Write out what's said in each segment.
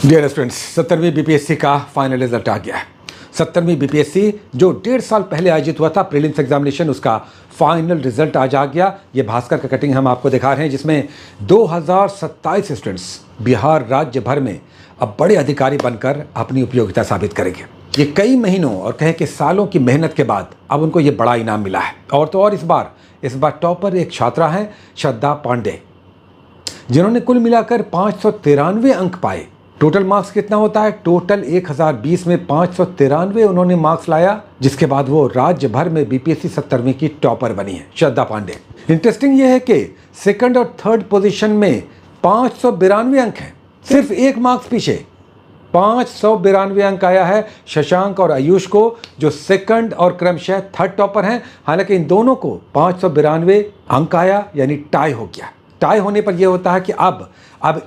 Dear students, 70वीं BPSC का final result आ गया है। 70वीं बीपीएससी जो 1.5 साल पहले आयोजित हुआ था प्रीलिम्स एग्जामिनेशन, उसका फाइनल रिजल्ट आज आ गया। ये भास्कर का कटिंग हम आपको दिखा रहे हैं, जिसमें 2027 स्टूडेंट्स बिहार राज्य भर में अब बड़े अधिकारी बनकर अपनी उपयोगिता साबित करेंगे। ये कई महीनों और कहें कि सालों की मेहनत के बाद अब उनको ये बड़ा इनाम मिला है। और तो और इस बार टॉपर एक छात्रा हैं, श्रद्धा पांडे, जिन्होंने कुल मिलाकर 593 अंक पाए। टोटल मार्क्स कितना होता है? टोटल 1020 में 593 उन्होंने मार्क्स लाया, जिसके बाद वो राज्य भर में बीपीएससी 70वीं की टॉपर बनी है श्रद्धा पांडे। इंटरेस्टिंग ये है कि सेकंड और थर्ड पोजीशन में 592 अंक हैं, सिर्फ एक मार्क्स पीछे 592 अंक आया है शशांक और आयुष को, जो सेकंड और क्रमशः थर्ड टॉपर हैं। हालांकि इन दोनों को 592 अंक आया, यानी टाई हो गया। टाई होने पर यह होता है कि अब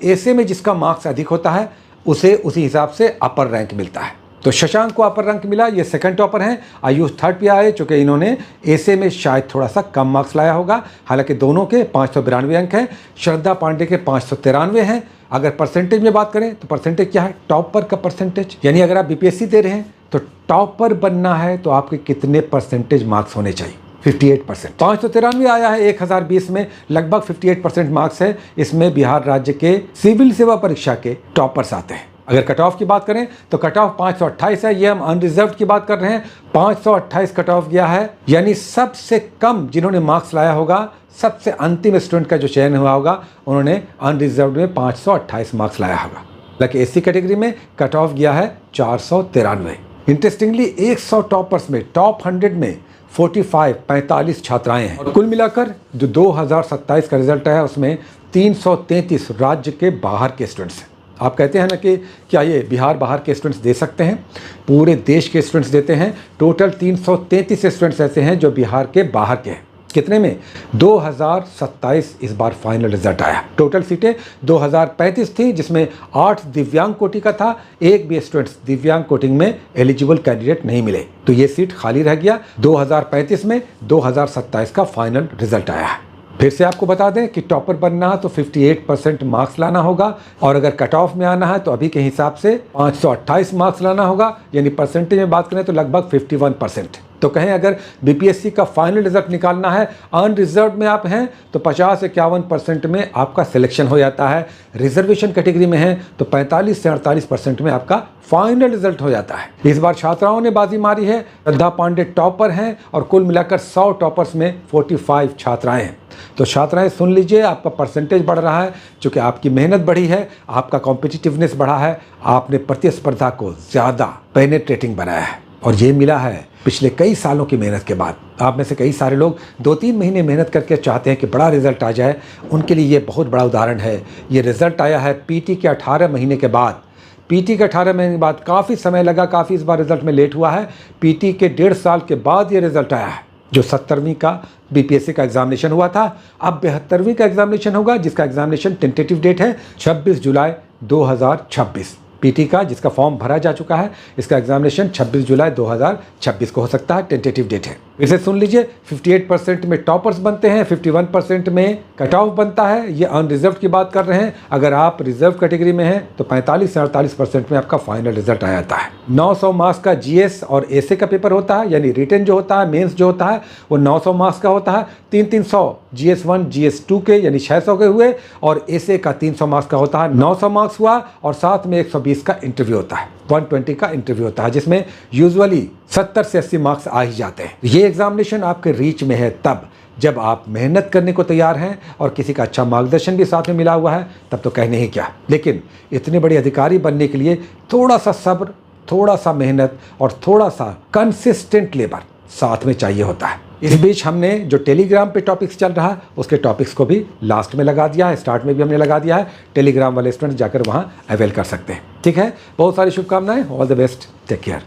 ऐसे में जिसका मार्क्स अधिक होता है उसे उसी हिसाब से अपर रैंक मिलता है। तो शशांक को अपर रैंक मिला, ये सेकंड टॉपर हैं। आयुष थर्ड पे आए, चूंकि इन्होंने ऐसे में शायद थोड़ा सा कम मार्क्स लाया होगा। हालांकि दोनों के 592 अंक हैं, श्रद्धा पांडे के 593 हैं। अगर परसेंटेज में बात करें तो परसेंटेज क्या है? टॉपर का परसेंटेज, यानी अगर आप बीपीएससी दे रहे हैं तो टॉपर बनना है तो आपके कितने परसेंटेज मार्क्स होने चाहिए? 58%। 593 आया है 1020 में, लगभग 58% मार्क्स है। इसमें बिहार राज्य के सिविल सेवा परीक्षा के टॉपर्स आते हैं। अगर कट ऑफ की बात करें तो कट ऑफ 528 है। ये हम अनरिजर्व की बात कर रहे हैं, 528 कट ऑफ गया है, यानी सबसे कम जिन्होंने मार्क्स लाया होगा, सबसे अंतिम स्टूडेंट का जो चयन हुआ होगा, उन्होंने अनरिजर्व में 528 मार्क्स लाया होगा। लेकिन एससी कैटेगरी में कट ऑफ गया है 493। इंटरेस्टिंगली 100 टॉपर्स में, टॉप 100 में 45 छात्राएं हैं। और कुल मिलाकर जो 2027 का रिजल्ट है उसमें 333 राज्य के बाहर के स्टूडेंट्स हैं। आप कहते हैं ना कि क्या ये बिहार बाहर के स्टूडेंट्स दे सकते हैं? पूरे देश के स्टूडेंट्स देते हैं। टोटल 333 स्टूडेंट्स ऐसे हैं जो बिहार के बाहर के हैं। कितने में? 2027 इस बार फाइनल रिजल्ट आया। टोटल सीटें 2035 थी, जिसमें 8 दिव्यांग कोटि का था। एक भी स्टूडेंट्स दिव्यांग कोटिंग में एलिजिबल कैंडिडेट नहीं मिले, तो ये सीट खाली रह गया। 2035 में 2027 का फाइनल रिजल्ट आया है। फिर से आपको बता दें कि टॉपर बनना है तो 58% मार्क्स लाना होगा, और अगर कट ऑफ में आना है तो अभी के हिसाब से 528 मार्क्स लाना होगा, यानी परसेंटेज में बात करें तो लगभग 51%। तो कहें अगर बीपीएससी का फाइनल रिजल्ट निकालना है, अनरिजर्व में आप हैं तो 50-51% में आपका सिलेक्शन हो जाता है। रिजर्वेशन कैटेगरी में हैं तो 45 से 48% में आपका फाइनल रिजल्ट हो जाता है। इस बार छात्राओं ने बाजी मारी है। श्रद्धा पांडे टॉपर हैं और कुल मिलाकर 100 टॉपर्स में 45 छात्राएं हैं। तो छात्राएं सुन लीजिए, आपका परसेंटेज बढ़ रहा है, चूँकि आपकी मेहनत बढ़ी है, आपका कॉम्पिटिटिवनेस बढ़ा है, आपने प्रतिस्पर्धा को ज़्यादा पेनिट्रेटिंग बनाया है, और ये मिला है पिछले कई सालों की मेहनत के बाद। आप में से कई सारे लोग 2-3 महीने मेहनत करके चाहते हैं कि बड़ा रिजल्ट आ जाए, उनके लिए ये बहुत बड़ा उदाहरण है। ये रिजल्ट आया है पीटी के 18 महीने के बाद। पीटी के 18 महीने के बाद काफ़ी समय लगा, काफ़ी इस बार रिजल्ट में लेट हुआ है। पीटी के 1.5 साल के बाद ये रिजल्ट आया है। जो 70वीं का बीपीएससी का एग्जामिनेशन हुआ था, अब 72वीं का एग्जामिनेशन होगा, जिसका एग्जामिनेशन टेंटेटिव डेट है 26 जुलाई 2026। पीटी का जिसका फॉर्म भरा जा चुका है, इसका एग्जामिनेशन 26 जुलाई 2026 को हो सकता है, टेंटेटिव डेट है। इसे सुन लीजिए, 58% में टॉपर्स बनते हैं, 51% में कट ऑफ बनता है। ये अनरिजर्व की बात कर रहे हैं। अगर आप रिजर्व कैटेगरी में हैं तो 45 से 48% में आपका फाइनल रिजल्ट आ जाता है। 900 मार्क्स का जीएस और एसए का पेपर होता है, यानी रिटन जो होता है, मेंस जो होता है, वो 900 मार्क्स का होता है। 300 GS1 GS2 के, यानी 600 के हुए, और एसए का 300 मार्क्स का होता है। 900 मार्क्स हुआ, और साथ में 120 का इंटरव्यू होता है, 120 का इंटरव्यू होता है, जिसमें यूजुअली 70 से 80 मार्क्स आ ही जाते हैं। ये एग्जामिनेशन आपके रीच में है तब जब आप मेहनत करने को तैयार हैं और किसी का अच्छा मार्गदर्शन भी साथ में मिला हुआ है, तब तो कहने ही क्या। लेकिन इतने बड़े अधिकारी बनने के लिए थोड़ा सा सब्र, थोड़ा सा मेहनत और थोड़ा सा कंसिस्टेंट लेबर साथ में चाहिए होता है। इस बीच हमने जो टेलीग्राम पे टॉपिक्स चल रहा है, उसके टॉपिक्स को भी लास्ट में लगा दिया है, स्टार्ट में भी हमने लगा दिया है। टेलीग्राम वाले स्टूडेंट जाकर वहाँ अवेल कर सकते हैं। ठीक है, बहुत सारी शुभकामनाएं, all the best, take care.